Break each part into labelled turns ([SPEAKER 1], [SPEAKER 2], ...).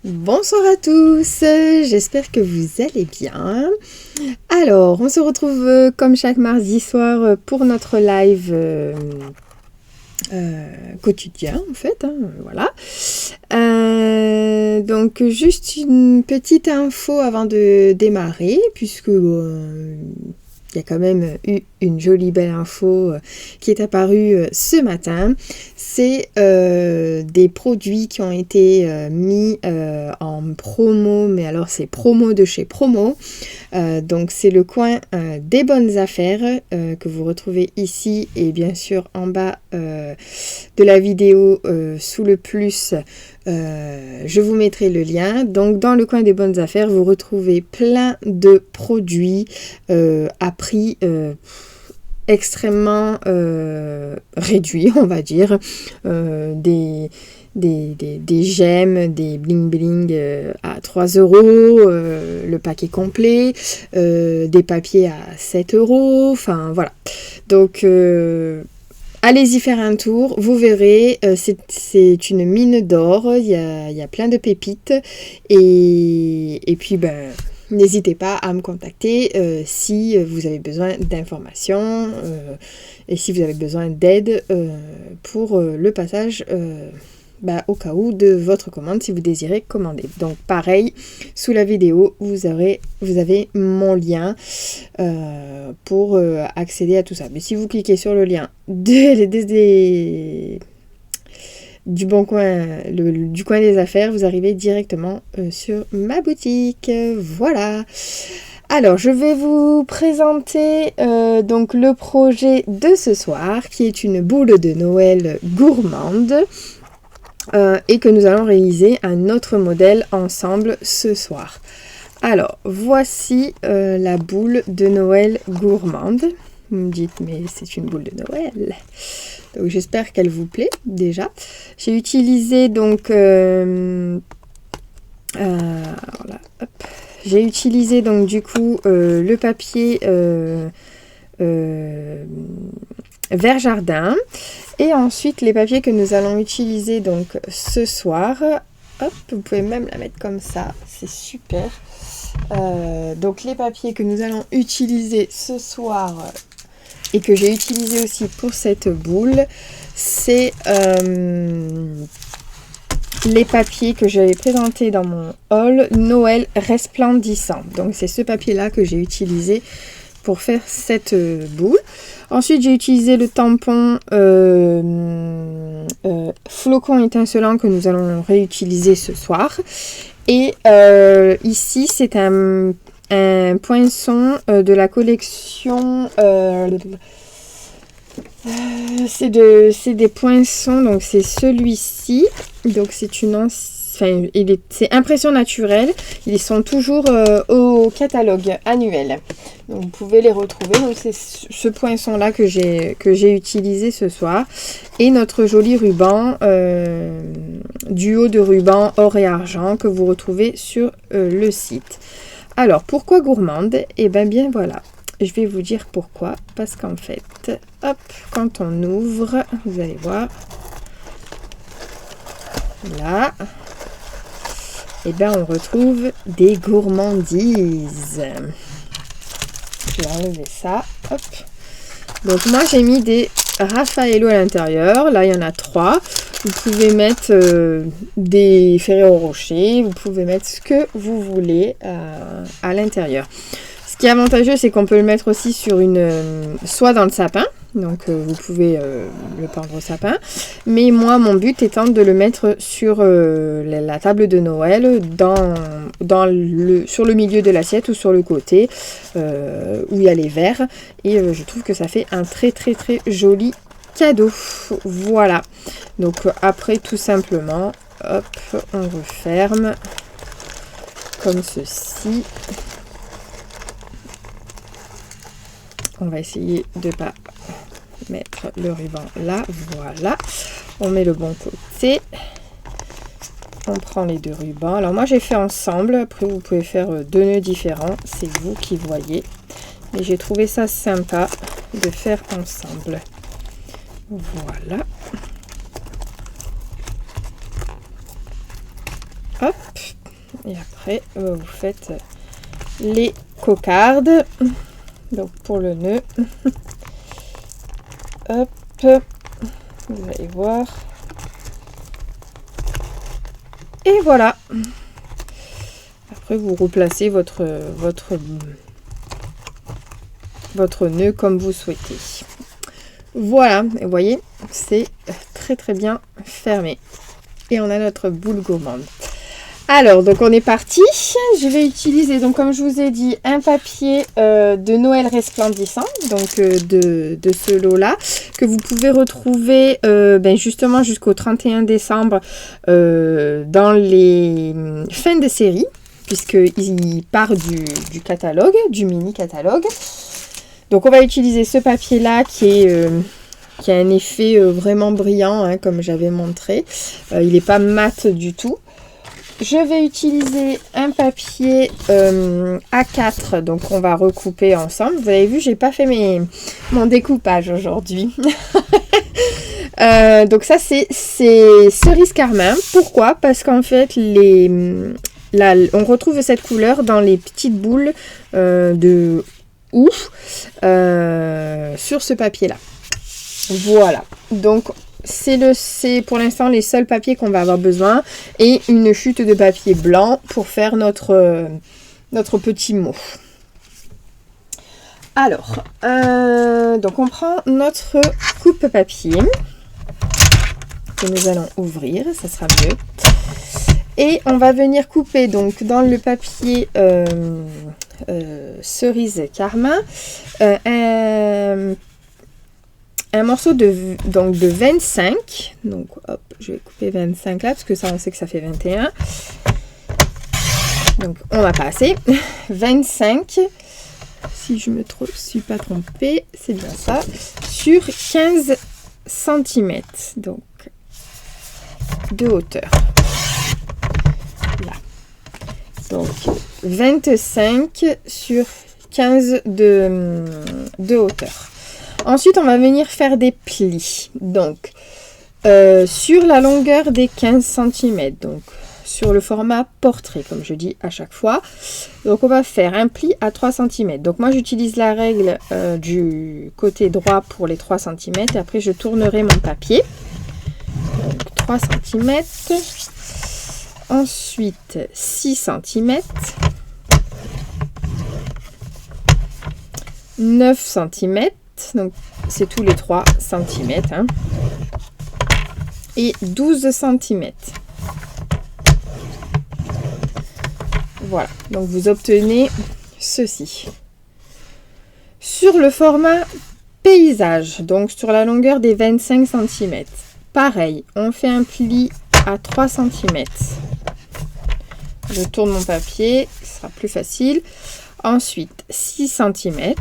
[SPEAKER 1] Bonsoir à tous, j'espère que vous allez bien. Alors, on se retrouve comme chaque mardi soir pour notre live quotidien en fait, hein, voilà. Donc juste une petite info avant de démarrer, puisque il y a quand même eu une jolie belle info qui est apparue ce matin. C'est des produits qui ont été mis en promo, mais alors c'est promo de chez Promo. Donc c'est le coin des bonnes affaires que vous retrouvez ici et bien sûr en bas de la vidéo sous le plus. Je vous mettrai le lien. Donc dans le coin des bonnes affaires, vous retrouvez plein de produits à prix extrêmement réduit, on va dire. Des gemmes, des bling bling à 3 €, le paquet complet, des papiers à 7 €, enfin voilà. Donc allez-y faire un tour, vous verrez, c'est une mine d'or, il y a plein de pépites et puis n'hésitez pas à me contacter si vous avez besoin d'informations et si vous avez besoin d'aide pour le passage au cas où de votre commande si vous désirez commander. Donc pareil, sous la vidéo, vous avez mon lien pour accéder à tout ça. Mais si vous cliquez sur le lien du bon coin, du coin des affaires, vous arrivez directement sur ma boutique. Voilà. Alors, je vais vous présenter donc le projet de ce soir, qui est une boule de Noël gourmande. Et que nous allons réaliser un autre modèle ensemble ce soir. Alors, voici la boule de Noël gourmande. Vous me dites, mais c'est une boule de Noël. Donc, j'espère qu'elle vous plaît déjà. J'ai utilisé donc... voilà, hop. J'ai utilisé donc du coup le papier vert jardin. Et ensuite, les papiers que nous allons utiliser donc ce soir. Hop, vous pouvez même la mettre comme ça, c'est super. Donc les papiers que nous allons utiliser ce soir et que j'ai utilisé aussi pour cette boule, c'est les papiers que j'avais présentés dans mon haul Noël resplendissant. Donc c'est ce papier-là que j'ai utilisé pour faire cette boule. Ensuite, j'ai utilisé le tampon flocon étincelant que nous allons réutiliser ce soir. Et ici, c'est un poinçon de la collection... c'est des poinçons, donc c'est celui-ci. Donc c'est une c'est impression naturelle. Ils sont toujours au catalogue annuel. Donc vous pouvez les retrouver. Donc c'est ce poinçon là que j'ai utilisé ce soir. Et notre joli ruban, duo de ruban or et argent que vous retrouvez sur le site. Alors pourquoi gourmande? Et bien voilà. Je vais vous dire pourquoi. Parce qu'en fait, hop, quand on ouvre, vous allez voir. Là. On retrouve des gourmandises. Je vais enlever ça. Hop. Donc moi j'ai mis des Raffaello à l'intérieur. Là il y en a 3. Vous pouvez mettre des Ferrero Rocher. Vous pouvez mettre ce que vous voulez à l'intérieur. Ce qui est avantageux, c'est qu'on peut le mettre aussi sur soit dans le sapin. Donc vous pouvez le peindre au sapin. Mais moi, mon but étant de le mettre sur la table de Noël, sur le milieu de l'assiette ou sur le côté, où il y a les verres. Et je trouve que ça fait un très très très joli cadeau. Voilà. Donc après, tout simplement, hop, on referme comme ceci. On va essayer de ne pas mettre le ruban là. Voilà. On met le bon côté. On prend les deux rubans. Alors moi j'ai fait ensemble. Après vous pouvez faire 2 nœuds différents. C'est vous qui voyez. Mais j'ai trouvé ça sympa de faire ensemble. Voilà. Hop. Et après, vous faites les cocardes. Donc pour le nœud. Hop. Vous allez voir. Et voilà. Après, vous replacez votre nœud comme vous souhaitez. Voilà, vous voyez, c'est très très bien fermé. Et on a notre boule gourmande. Alors, donc on est parti. Je vais utiliser, donc comme je vous ai dit, un papier de Noël resplendissant, donc de ce lot-là, que vous pouvez retrouver justement jusqu'au 31 décembre dans les fins de série, puisqu'il part du catalogue, du mini-catalogue. Donc on va utiliser ce papier-là qui a un effet vraiment brillant, hein, comme j'avais montré. Il n'est pas mat du tout. Je vais utiliser un papier A4, donc on va recouper ensemble. Vous avez vu, j'ai pas fait mon découpage aujourd'hui. Donc ça, c'est cerise carmin. Pourquoi? Parce qu'en fait, on retrouve cette couleur dans les petites boules de ouf sur ce papier-là. Voilà. Donc, c'est pour l'instant les seuls papiers qu'on va avoir besoin et une chute de papier blanc pour faire notre petit mot. Alors, donc on prend notre coupe papier que nous allons ouvrir, ça sera mieux. Et on va venir couper donc dans le papier cerise carmin un morceau de 25. Donc hop, je vais couper 25 là parce que ça on sait que ça fait 21. Donc on va passer 25. Si je me suis pas trompée, c'est bien ça. Sur 15 cm. Donc de hauteur. Là. Donc 25 sur 15 de hauteur. Ensuite, on va venir faire des plis. Donc, sur la longueur des 15 cm. Donc, sur le format portrait, comme je dis à chaque fois. Donc, on va faire un pli à 3 cm. Donc, moi, j'utilise la règle du côté droit pour les 3 cm. Et après, je tournerai mon papier. Donc, 3 cm. Ensuite, 6 cm. 9 cm. Donc, c'est tous les 3 cm. Hein. Et 12 cm. Voilà. Donc, vous obtenez ceci. Sur le format paysage, donc sur la longueur des 25 cm. Pareil, on fait un pli à 3 cm. Je tourne mon papier, ce sera plus facile. Ensuite, 6 cm.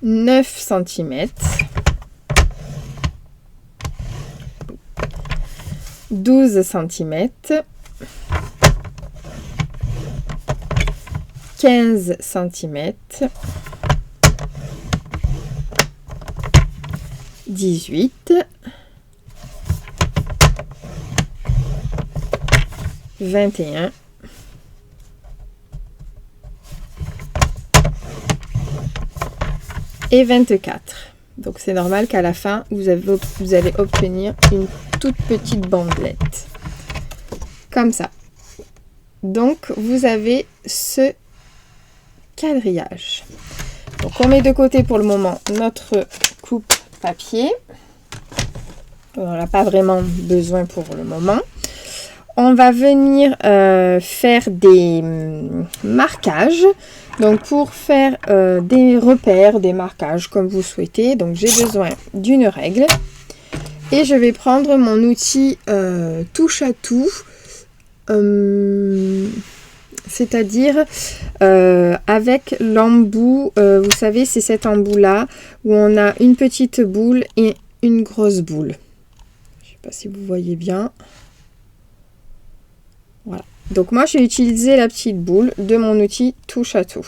[SPEAKER 1] 9 cm, 12 cm, 15 cm, 18, 21, et 24. Donc c'est normal qu'à la fin, vous allez obtenir une toute petite bandelette. Comme ça. Donc vous avez ce quadrillage. Donc on met de côté pour le moment notre coupe papier. On n'en a pas vraiment besoin pour le moment. On va venir faire des marquages. Donc pour faire des repères, des marquages comme vous souhaitez. Donc j'ai besoin d'une règle. Et je vais prendre mon outil touche à tout. C'est-à-dire avec l'embout. Vous savez, c'est cet embout-là où on a une petite boule et une grosse boule. Je ne sais pas si vous voyez bien. Voilà. Donc moi, j'ai utilisé la petite boule de mon outil touche à tout.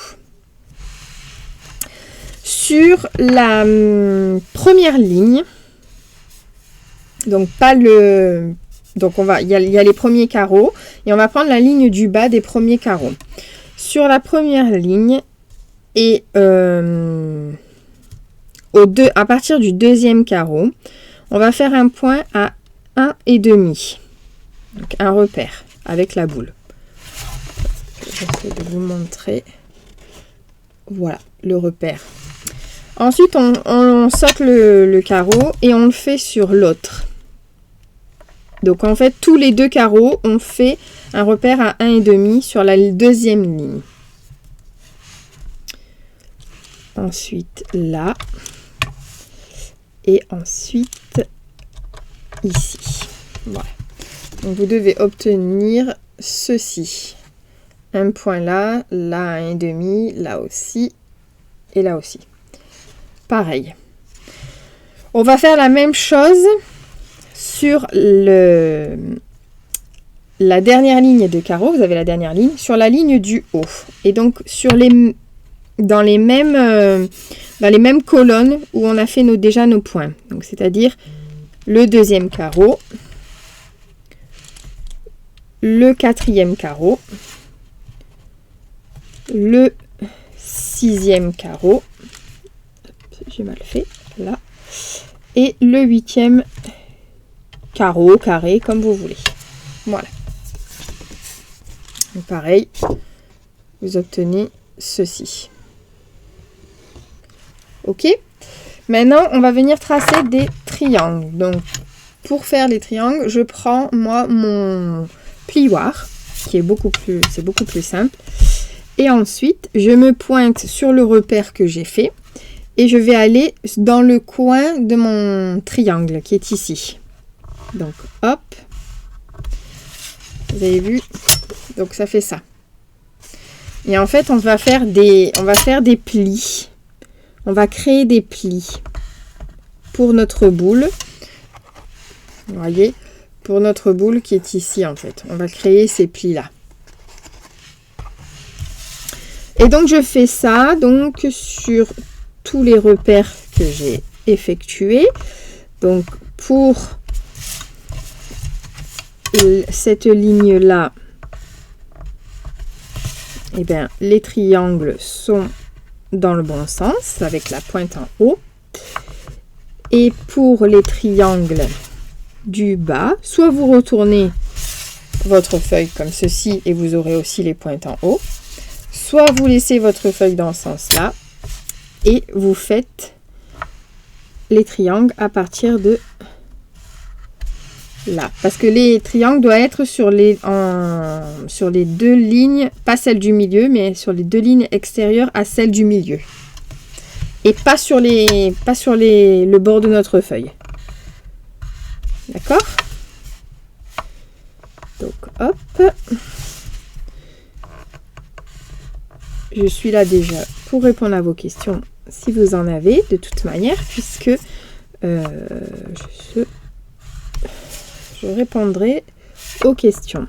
[SPEAKER 1] Sur la première ligne, donc pas le Donc il y a les premiers carreaux et on va prendre la ligne du bas des premiers carreaux. Sur la première ligne et à partir du deuxième carreau, on va faire un point à 1,5. Donc un repère avec la boule. J'essaie de vous montrer. Voilà le repère. Ensuite, on saute le carreau et on le fait sur l'autre. Donc en fait, tous les deux carreaux, on fait un repère à 1,5 sur la deuxième ligne. Ensuite là. Et ensuite ici. Voilà. Donc vous devez obtenir ceci. Un point là, là 1,5, là aussi et là aussi. Pareil. On va faire la même chose sur la dernière ligne de carreau. Vous avez la dernière ligne sur la ligne du haut. Et donc dans les mêmes colonnes où on a fait déjà nos points. Donc c'est-à-dire le deuxième carreau, le quatrième carreau, le sixième carreau, j'ai mal fait, là, et le huitième carreau, carré, comme vous voulez. Voilà. Donc pareil, vous obtenez ceci. Ok. Maintenant, on va venir tracer des triangles. Donc, pour faire les triangles, je prends, moi, mon plioir, qui est beaucoup plus simple. Et ensuite, je me pointe sur le repère que j'ai fait. Et je vais aller dans le coin de mon triangle, qui est ici. Donc, hop. Vous avez vu? Donc, ça fait ça. Et en fait, on va faire des plis. On va créer des plis pour notre boule. Vous voyez, pour notre boule qui est ici en fait. On va créer ces plis-là. Et donc, je fais ça donc sur tous les repères que j'ai effectués. Donc, pour cette ligne-là, eh bien, les triangles sont dans le bon sens, avec la pointe en haut. Et pour les triangles du bas, soit vous retournez votre feuille comme ceci et vous aurez aussi les pointes en haut, soit vous laissez votre feuille dans ce sens-là et vous faites les triangles à partir de là. Parce que les triangles doivent être sur les deux lignes, pas celle du milieu, mais sur les deux lignes extérieures à celle du milieu. Et pas sur le bord de notre feuille. D'accord? Donc, hop. Je suis là déjà pour répondre à vos questions, si vous en avez, de toute manière, puisque je répondrai aux questions.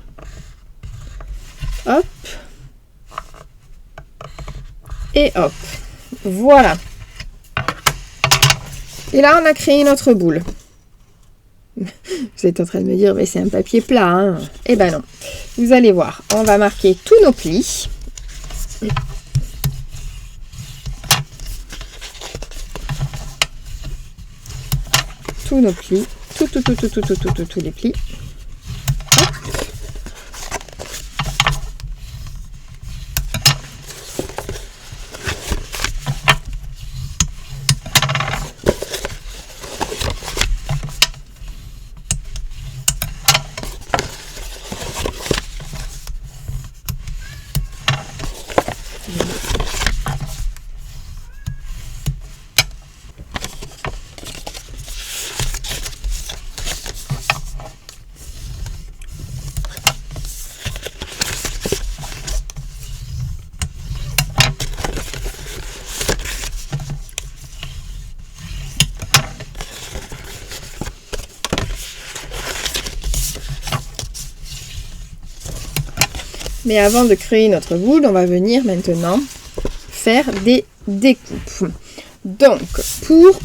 [SPEAKER 1] Hop. Et hop. Voilà. Et là, on a créé notre boule. Vous êtes en train de me dire, mais c'est un papier plat, hein? Eh ben non. Vous allez voir, on va marquer tous nos plis. Tous nos plis. Tous les plis. Hop. Mais avant de créer notre boule, on va venir maintenant faire des découpes. Donc, pour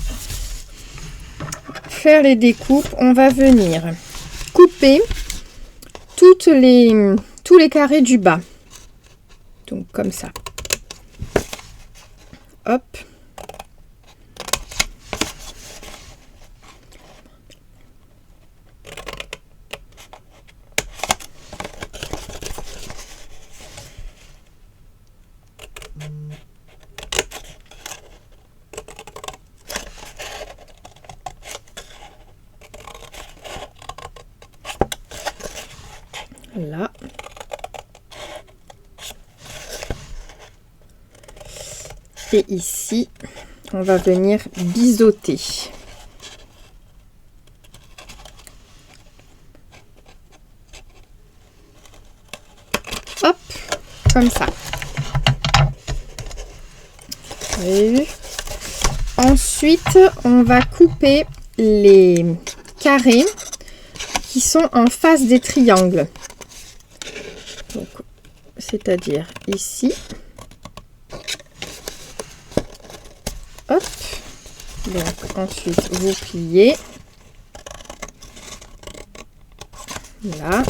[SPEAKER 1] faire les découpes, on va venir couper tous les carrés du bas. Donc comme ça. Hop. Là. Et ici, on va venir biseauter. Hop, comme ça. Vous avez vu? Ensuite, on va couper les carrés qui sont en face des triangles. Donc, c'est-à-dire ici. Hop. Donc, ensuite, vous pliez. Là.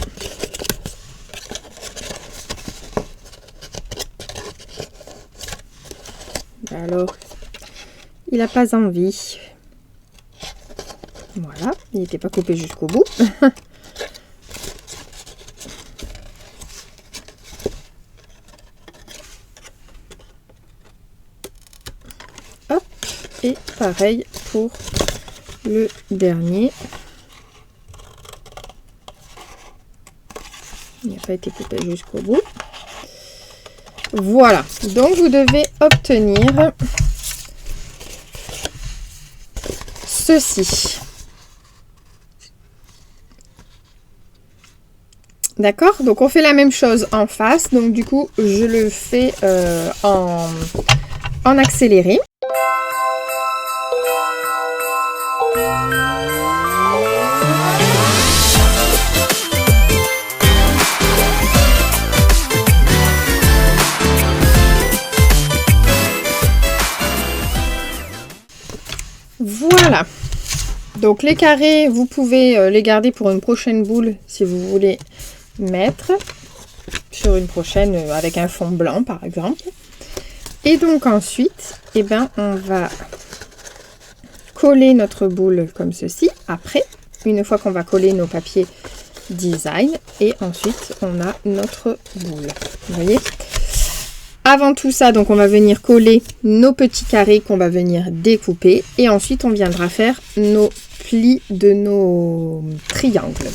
[SPEAKER 1] Alors, il n'a pas envie. Voilà, il n'était pas coupé jusqu'au bout. Hop, et pareil pour le dernier. Il n'a pas été coupé jusqu'au bout. Voilà, donc vous devez obtenir ceci. D'accord? Donc on fait la même chose en face. Donc du coup, je le fais en accéléré. Voilà. Donc les carrés, vous pouvez les garder pour une prochaine boule si vous voulez mettre sur une prochaine avec un fond blanc par exemple. Et donc ensuite, eh ben, on va coller notre boule comme ceci. Après, une fois qu'on va coller nos papiers design, et ensuite on a notre boule. Vous voyez? Avant tout ça, donc on va venir coller nos petits carrés qu'on va venir découper, et ensuite on viendra faire nos plis de nos triangles.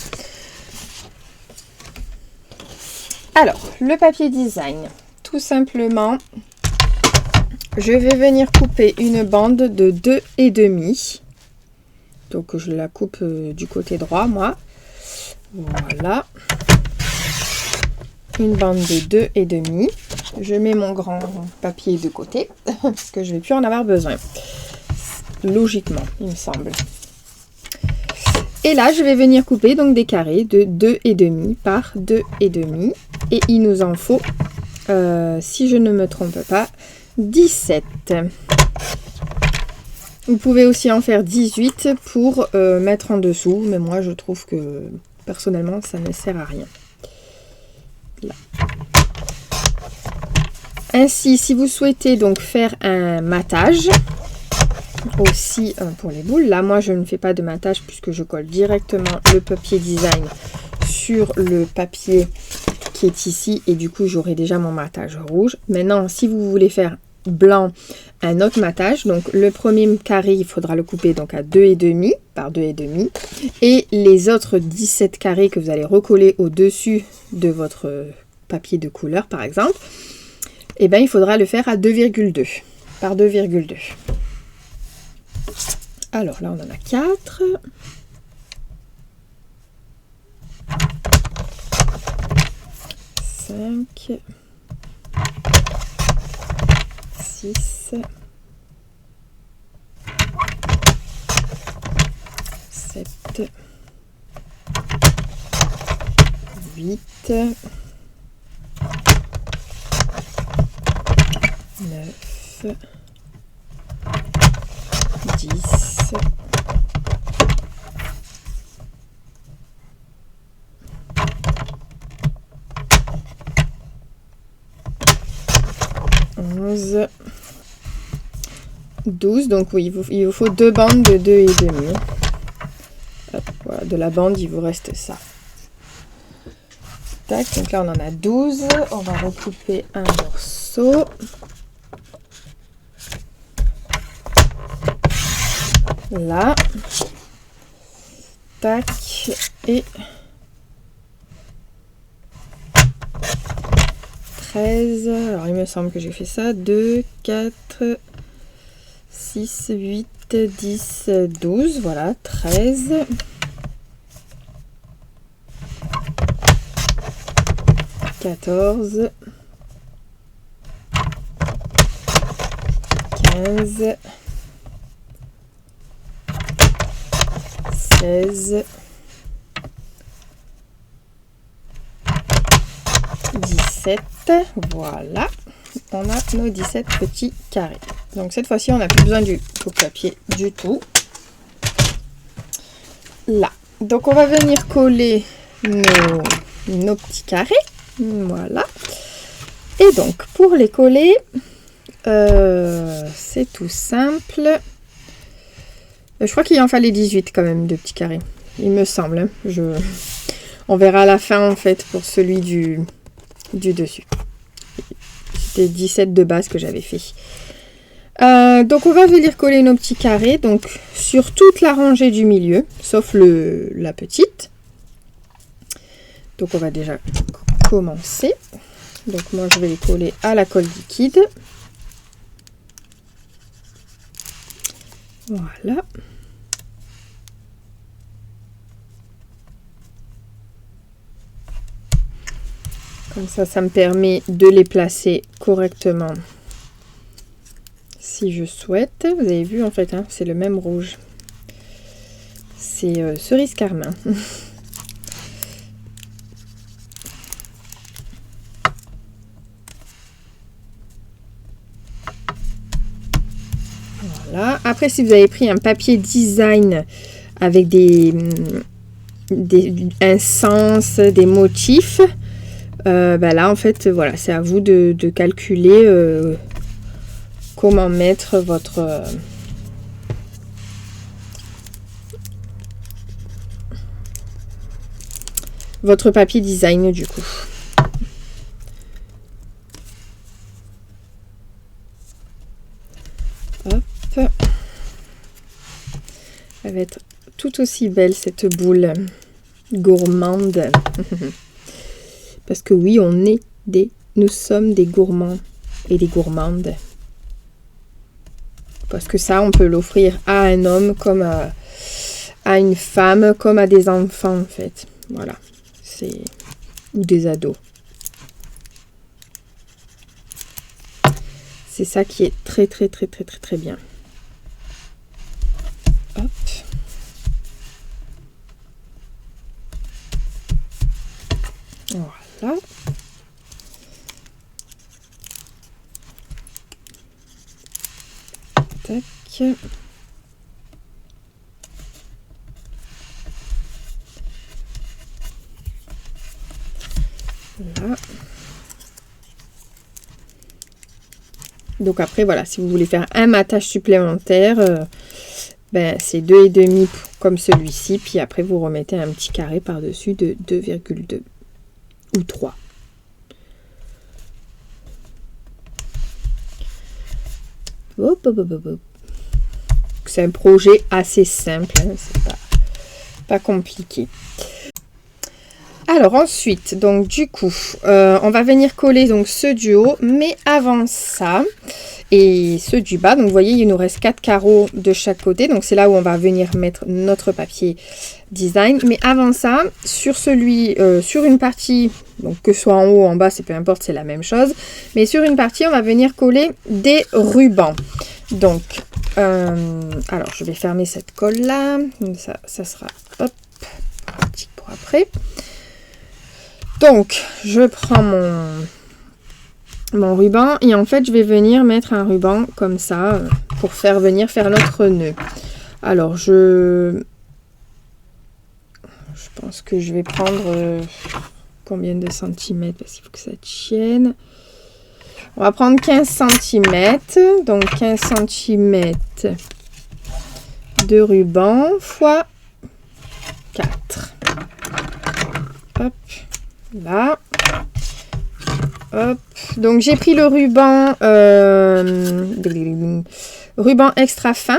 [SPEAKER 1] Alors, le papier design, tout simplement, je vais venir couper une bande de 2,5. Donc je la coupe du côté droit, moi. Voilà. Une bande de 2,5. Je mets mon grand papier de côté, parce que je ne vais plus en avoir besoin. Logiquement, il me semble. Et là, je vais venir couper donc des carrés de 2,5 par 2,5. Et il nous en faut, si je ne me trompe pas, 17. Vous pouvez aussi en faire 18 pour mettre en dessous. Mais moi, je trouve que, personnellement, ça ne sert à rien. Là. Ainsi, si vous souhaitez donc faire un matage, aussi pour les boules, là moi je ne fais pas de matage puisque je colle directement le papier design sur le papier qui est ici, et du coup j'aurai déjà mon matage rouge. Maintenant, si vous voulez faire blanc, un autre matage, donc le premier carré il faudra le couper donc à 2,5 par 2,5, et les autres 17 carrés que vous allez recoller au dessus de votre papier de couleur par exemple, et bien il faudra le faire à 2,2 par 2,2. Alors là on en a 4. 5, 6, 7, 8, 9, 10, 14, 12. Donc oui, il vous faut 2 bandes de 2,5. Hop, voilà, de la bande, il vous reste ça. Tac, donc là on en a 12. On va recouper un morceau. Là. Tac. Et 13. Alors il me semble que j'ai fait ça. 2, 4, 6, 8, 10, 12. Voilà, 13. 14. 15. 16. 17. Voilà. On a nos 17 petits carrés. Donc cette fois-ci, on n'a plus besoin du coupe-papier du tout. Là. Donc on va venir coller nos petits carrés. Voilà. Et donc pour les coller, c'est tout simple. Je crois qu'il en fallait 18 quand même de petits carrés. Il me semble. Hein. On verra à la fin en fait pour celui du dessus. C'était 17 de base que j'avais fait. Donc on va venir coller nos petits carrés donc sur toute la rangée du milieu, sauf la petite. Donc on va déjà commencer. Donc moi je vais les coller à la colle liquide. Voilà. Comme ça me permet de les placer correctement si je souhaite. Vous avez vu en fait, hein, c'est le même rouge. C'est cerise carmin. Voilà. Après, si vous avez pris un papier design avec un sens, des motifs, ben là en fait voilà, c'est à vous de calculer comment mettre votre papier design du coup. Hop. Elle va être tout aussi belle cette boule gourmande. Parce que oui, nous sommes des gourmands et des gourmandes. Parce que ça, on peut l'offrir à un homme comme à une femme, comme à des enfants en fait. Voilà. Ou des ados. C'est ça qui est très très très très très très bien. Hop. Voilà. Tac. Là. Donc après voilà, si vous voulez faire un matage supplémentaire, ben c'est 2,5 comme celui-ci, puis après vous remettez un petit carré par-dessus de 2,2 ou 3. Hop, hop, hop, hop. C'est un projet assez simple, hein, c'est pas compliqué. Alors ensuite, donc du coup, on va venir coller donc ceux du haut, mais avant ça, et ceux du bas, donc vous voyez, il nous reste 4 carreaux de chaque côté, donc c'est là où on va venir mettre notre papier design. Mais avant ça, sur sur une partie, donc que ce soit en haut ou en bas, c'est peu importe, c'est la même chose, mais sur une partie, on va venir coller des rubans. Donc, alors je vais fermer cette colle là, ça sera hop, pratique pour après. Donc, je prends mon ruban et en fait, je vais venir mettre un ruban comme ça pour faire notre nœud. Alors, je pense que je vais prendre combien de centimètres parce qu'il faut que ça tienne. On va prendre 15 cm. Donc 15 cm de ruban fois 4. Hop, là. Hop. Donc j'ai pris le ruban extra fin.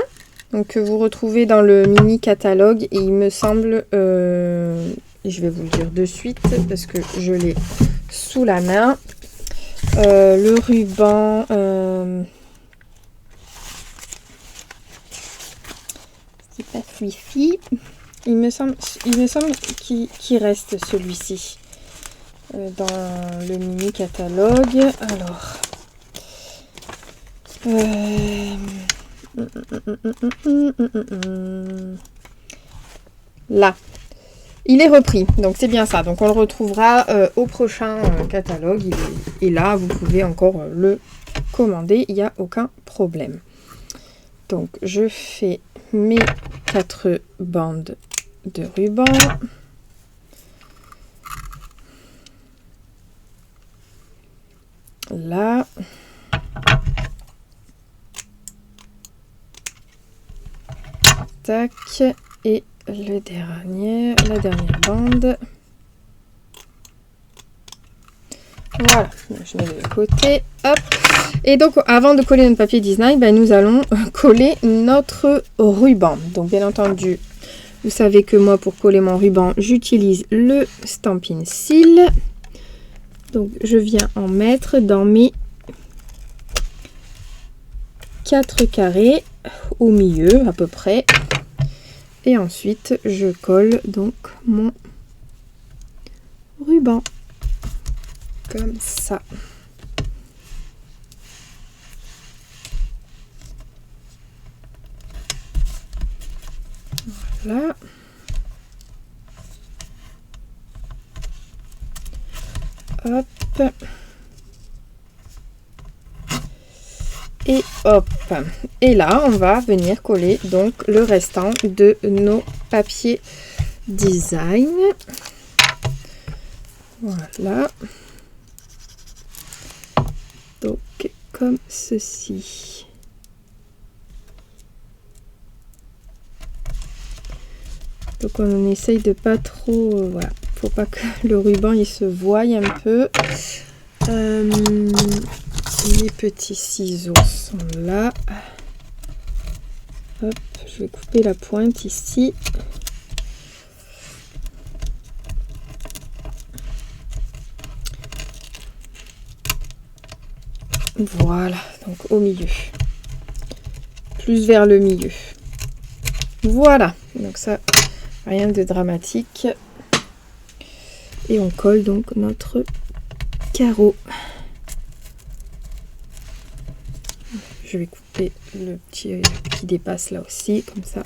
[SPEAKER 1] Donc que vous retrouvez dans le mini catalogue. Et il me semble, je vais vous le dire de suite parce que je l'ai sous la main. Le ruban... c'est pas Fifi. Il me semble qu'il reste celui-ci dans le mini catalogue. Alors, là, il est repris. Donc c'est bien ça. Donc on le retrouvera au prochain catalogue. Et là, vous pouvez encore le commander. Il n'y a aucun problème. Donc je fais mes 4 bandes de ruban. Là. Tac. Et la dernière bande. Voilà, je mets de côté. Hop. Et donc, avant de coller notre papier Disney, ben, nous allons coller notre ruban. Donc, bien entendu, vous savez que moi, pour coller mon ruban, j'utilise le Stampin' Seal. Donc, je viens en mettre dans mes 4 carrés au milieu, à peu près. Et ensuite, je colle donc mon ruban. Comme ça. Voilà. Hop. Et hop. Et là, on va venir coller donc le restant de nos papiers design. Voilà. Donc, comme ceci. Donc, on essaye de pas trop... voilà. Faut pas que le ruban, il se voie un peu. Les petits ciseaux sont là. Hop, je vais couper la pointe ici. Voilà, donc au milieu. Plus vers le milieu. Voilà, donc ça, rien de dramatique. Et on colle donc notre carreau. Je vais couper le petit qui dépasse là aussi, comme ça.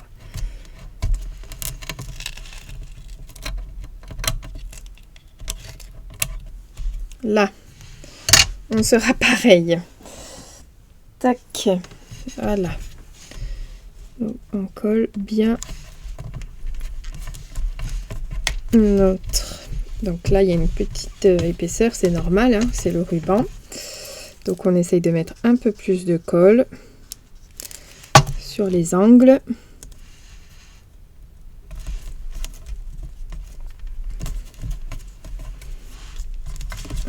[SPEAKER 1] Là, on sera pareil. Tac, voilà. Donc, on colle bien notre. Donc là, il y a une petite épaisseur, c'est normal, hein, c'est le ruban. Donc on essaye de mettre un peu plus de colle sur les angles.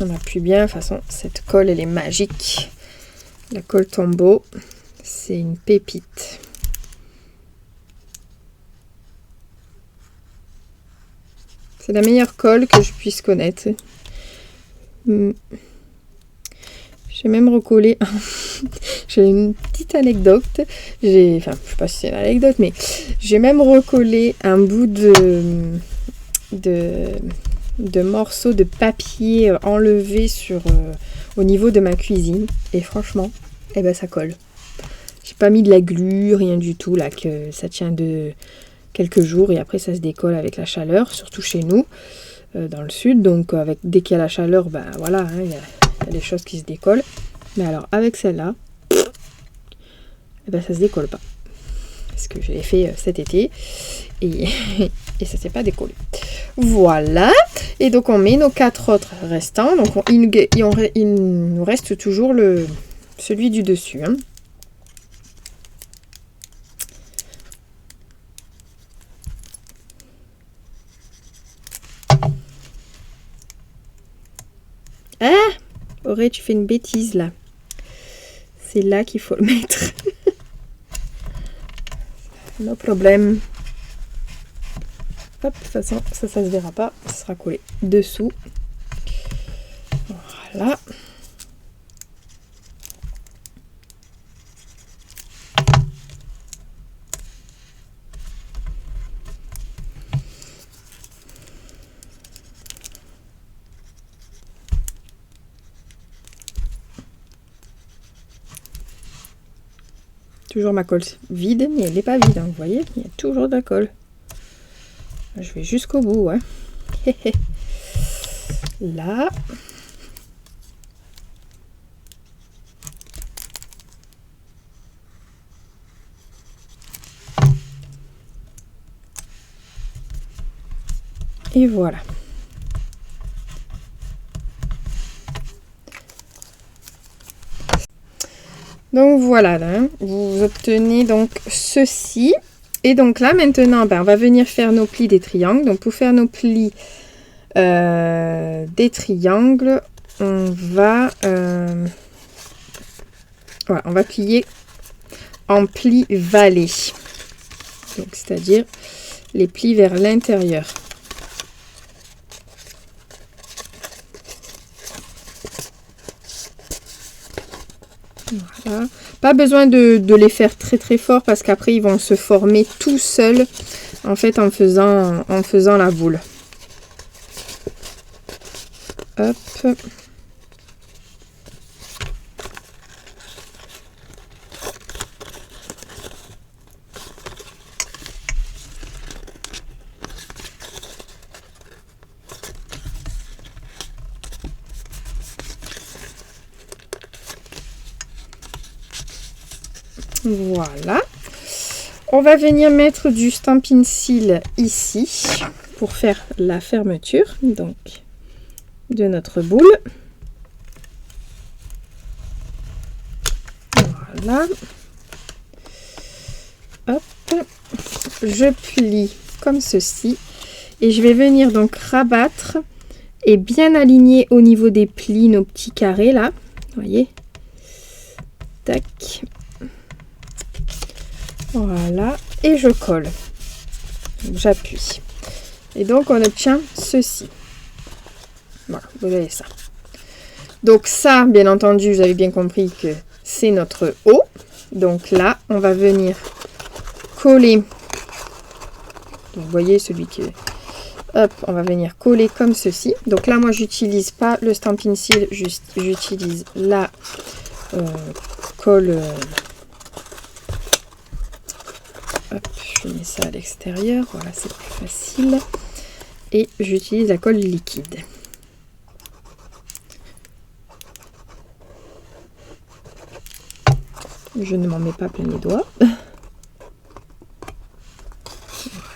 [SPEAKER 1] On appuie bien, de toute façon cette colle elle est magique. La colle Tombow, c'est une pépite. C'est la meilleure colle que je puisse connaître. J'ai même recollé, j'ai une petite anecdote, enfin je sais pas si c'est une anecdote, mais j'ai même recollé un bout de morceaux de papier enlevé sur, au niveau de ma cuisine, et franchement, eh ben, ça colle. J'ai pas mis de la glu, rien du tout, là, que ça tient de quelques jours, et après ça se décolle avec la chaleur, surtout chez nous, dans le sud, donc dès qu'il y a la chaleur, ben voilà, hein, il y a des choses qui se décollent. Mais alors avec celle-là, eh ben, ça se décolle pas. Parce que je l'ai fait cet été et, et ça s'est pas décollé. Voilà. Et donc on met nos 4 autres restants. Donc il nous reste toujours celui du dessus. Hein. Ah, Auré, tu fais une bêtise là. C'est là qu'il faut le mettre. No problème. Hop, de toute façon, ça se verra pas. Ça sera collé dessous. Voilà. Toujours ma colle vide, mais elle n'est pas vide, hein, vous voyez, il y a toujours de la colle. Je vais jusqu'au bout, hein. Là. Et voilà. Donc voilà, là, vous obtenez donc ceci. Et donc là, maintenant, on va venir faire nos plis des triangles. Donc pour faire nos plis des triangles, on va plier en plis vallés. Donc c'est-à-dire les plis vers l'intérieur. Voilà. Pas besoin de les faire très très fort parce qu'après ils vont se former tout seuls en fait en faisant la boule. Hop. Voilà. On va venir mettre du Stampin' Seal ici pour faire la fermeture donc de notre boule. Voilà. Hop. Je plie comme ceci et je vais venir donc rabattre et bien aligner au niveau des plis nos petits carrés là. Vous voyez. Tac. Voilà, et je colle. J'appuie. Et donc on obtient ceci. Voilà, vous avez ça. Donc ça, bien entendu, vous avez bien compris que c'est notre haut. Donc là, on va venir coller. Donc, vous voyez celui qui... Hop, on va venir coller comme ceci. Donc là, moi, j'utilise pas le Stampin' Seal, j'utilise la colle... Hop, je mets ça à l'extérieur, voilà, c'est plus facile. Et j'utilise la colle liquide. Je ne m'en mets pas plein les doigts.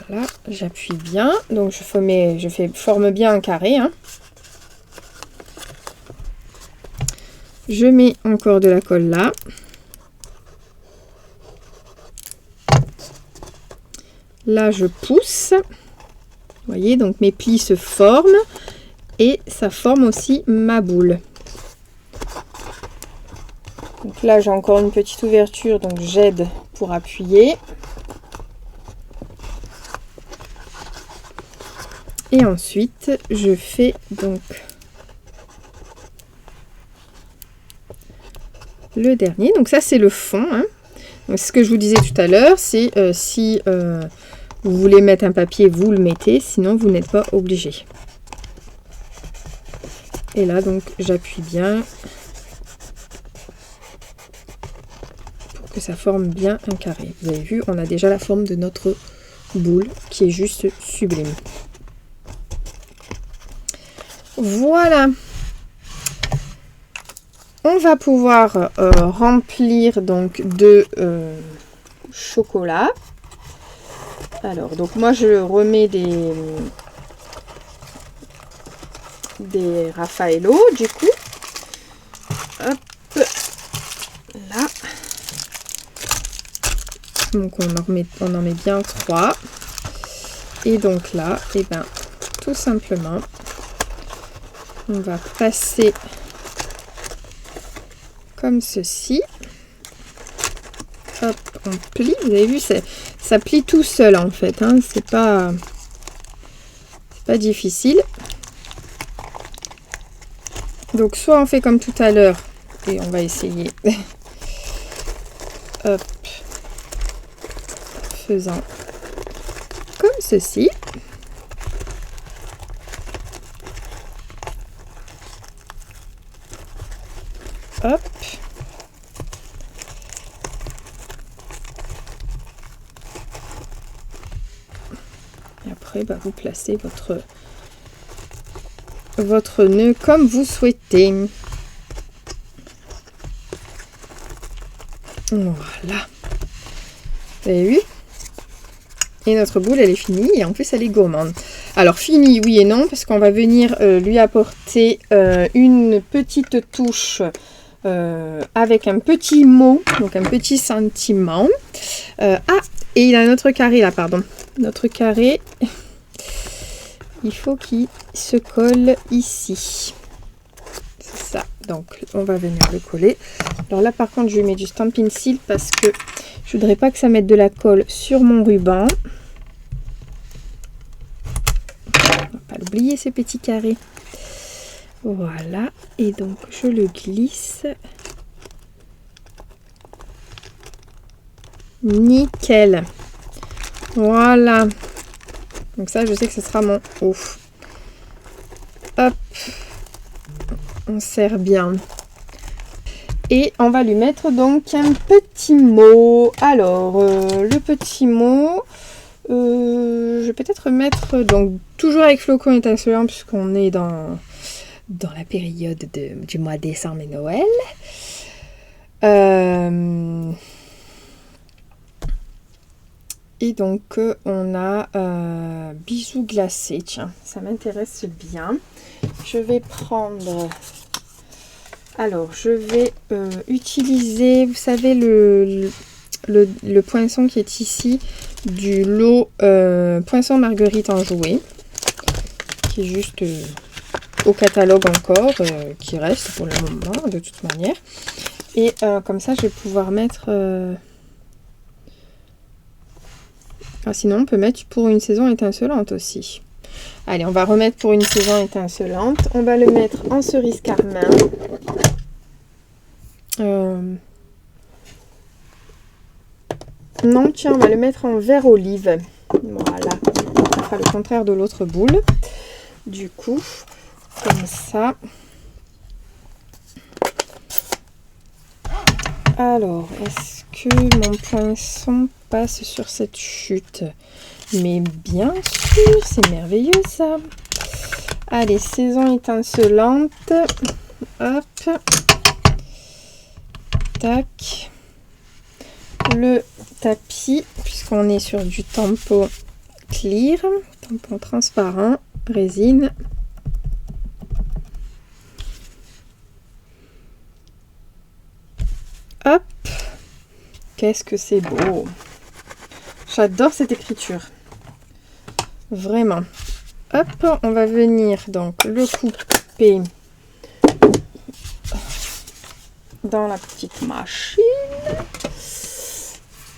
[SPEAKER 1] Voilà, j'appuie bien. Donc je forme bien un carré. Hein. Je mets encore de la colle là. Là, je pousse. Vous voyez, donc mes plis se forment et ça forme aussi ma boule. Donc là, j'ai encore une petite ouverture, donc j'aide pour appuyer. Et ensuite, je fais donc le dernier. Donc ça, c'est le fond. Hein. Donc, ce que je vous disais tout à l'heure, c'est si vous voulez mettre un papier, vous le mettez, sinon vous n'êtes pas obligé. Et là, donc, j'appuie bien pour que ça forme bien un carré. Vous avez vu, on a déjà la forme de notre boule qui est juste sublime. Voilà. On va pouvoir remplir donc de chocolat. Alors, donc moi je remets des Raffaello du coup. Hop, là. Donc on en met bien 3. Et donc là, et ben tout simplement, on va passer comme ceci. Hop, on plie. Vous avez vu, ça plie tout seul en fait. Hein. C'est pas difficile. Donc soit on fait comme tout à l'heure et on va essayer. Hop, faisant comme ceci. Hop. Et après, bah, vous placez votre nœud comme vous souhaitez. Voilà. Vous avez vu? Et notre boule, elle est finie. Et en plus, elle est gourmande. Alors, finie, oui et non. Parce qu'on va venir lui apporter une petite touche avec un petit mot. Donc, un petit sentiment. Et il a notre carré là, pardon. Notre carré, il faut qu'il se colle ici. C'est ça. Donc, on va venir le coller. Alors là, par contre, je lui mets du Stampin' Seal parce que je voudrais pas que ça mette de la colle sur mon ruban. On va pas l'oublier, ce petit carré. Voilà. Et donc, je le glisse. Nickel. Voilà. Donc ça, je sais que ce sera mon ouf. Hop. On serre bien. Et on va lui mettre donc un petit mot. Alors, le petit mot, je vais peut-être mettre, donc toujours avec flocon étincelant, puisqu'on est dans la période du mois de décembre et Noël. Et donc, on a bisous glacés. Tiens, ça m'intéresse bien. Je vais prendre... Alors, je vais utiliser, vous savez, le poinçon qui est ici, du lot poinçon marguerite en jouet, qui est juste au catalogue encore, qui reste pour le moment, de toute manière. Et comme ça, je vais pouvoir mettre... sinon, on peut mettre pour une saison étincelante aussi. Allez, on va remettre pour une saison étincelante. On va le mettre en cerise carmin. Non, tiens, on va le mettre en vert olive. Voilà. On fera le contraire de l'autre boule. Du coup, comme ça. Alors, est-ce que mon poinçon passe sur cette chute? Mais bien sûr, c'est merveilleux ça. Allez, saison étincelante. Hop. Tac. Le tapis, puisqu'on est sur du tampon clear, tampon transparent, résine. Hop. Qu'est-ce que c'est beau. J'adore cette écriture. Vraiment. Hop, on va venir donc le couper dans la petite machine.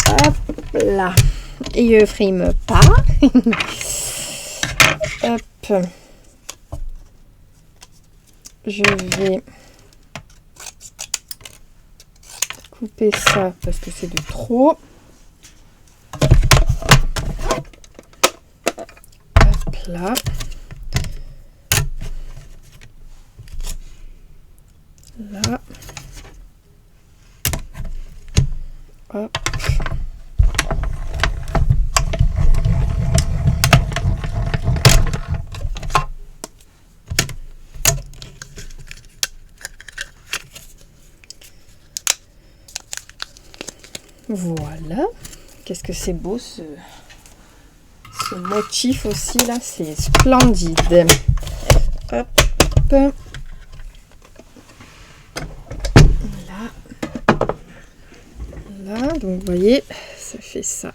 [SPEAKER 1] Hop là. Et je frime pas. Hop. Je vais couper ça parce que c'est de trop. Là. Là. Hop. Voilà. Qu'est-ce que c'est beau ce motif aussi là, c'est splendide. Hop, Voilà, donc vous voyez, ça fait ça.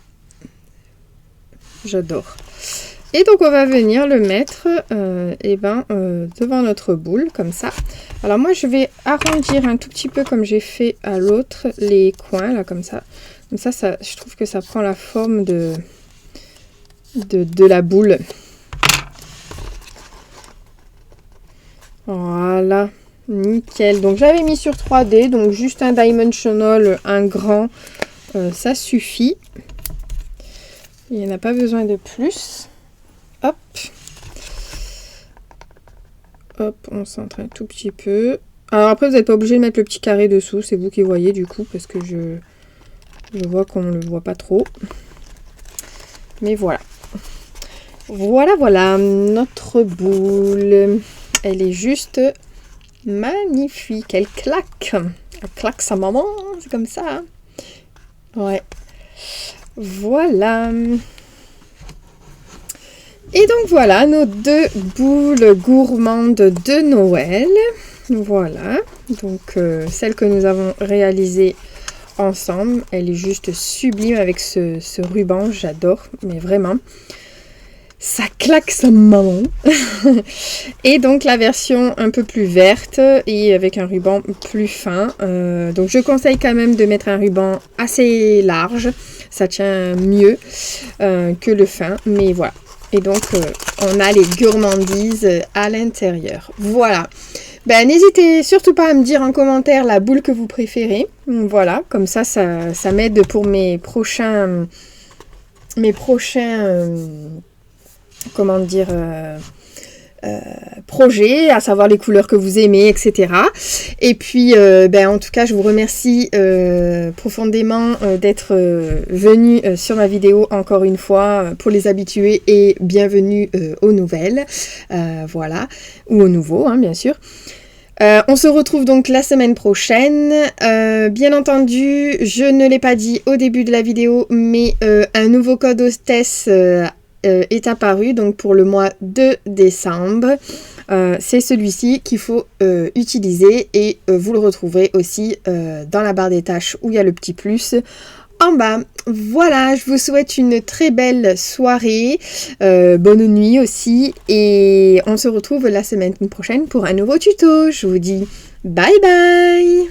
[SPEAKER 1] J'adore. Et donc on va venir le mettre devant notre boule, comme ça. Alors moi je vais arrondir un tout petit peu comme j'ai fait à l'autre, les coins, là, comme ça. Comme ça, je trouve que ça prend la forme de la boule. Voilà, nickel. Donc j'avais mis sur 3D, donc juste un dimensional, un grand, ça suffit. Il n'y en a pas besoin de plus. Hop. Hop, on centre un tout petit peu. Alors après, vous n'êtes pas obligé de mettre le petit carré dessous. C'est vous qui voyez du coup, parce que je vois qu'on ne le voit pas trop. Mais voilà. Voilà, notre boule. Elle est juste magnifique. Elle claque. Elle claque sa maman. C'est comme ça. Hein, ouais. Voilà. Et donc voilà nos 2 boules gourmandes de Noël. Voilà. Donc celle que nous avons réalisée ensemble. Elle est juste sublime avec ce ruban. J'adore. Mais vraiment. Ça claque sa maman. Et donc la version un peu plus verte et avec un ruban plus fin. Donc je conseille quand même de mettre un ruban assez large. Ça tient mieux que le fin. Mais voilà. Et donc on a les gourmandises à l'intérieur. Voilà. Ben, n'hésitez surtout pas à me dire en commentaire la boule que vous préférez. Voilà. Comme ça m'aide pour mes prochains comment dire, projet, à savoir les couleurs que vous aimez, etc. Et puis, en tout cas, je vous remercie profondément d'être venu sur ma vidéo encore une fois pour les habitués et bienvenue aux nouvelles, voilà, ou aux nouveaux, hein, bien sûr. On se retrouve donc la semaine prochaine. Bien entendu, je ne l'ai pas dit au début de la vidéo, mais un nouveau code hostess est apparu donc pour le mois de décembre. C'est celui-ci qu'il faut utiliser et vous le retrouverez aussi dans la barre des tâches où il y a le petit plus en bas. Voilà, je vous souhaite une très belle soirée, bonne nuit aussi, et on se retrouve la semaine prochaine pour un nouveau tuto. Je vous dis bye bye.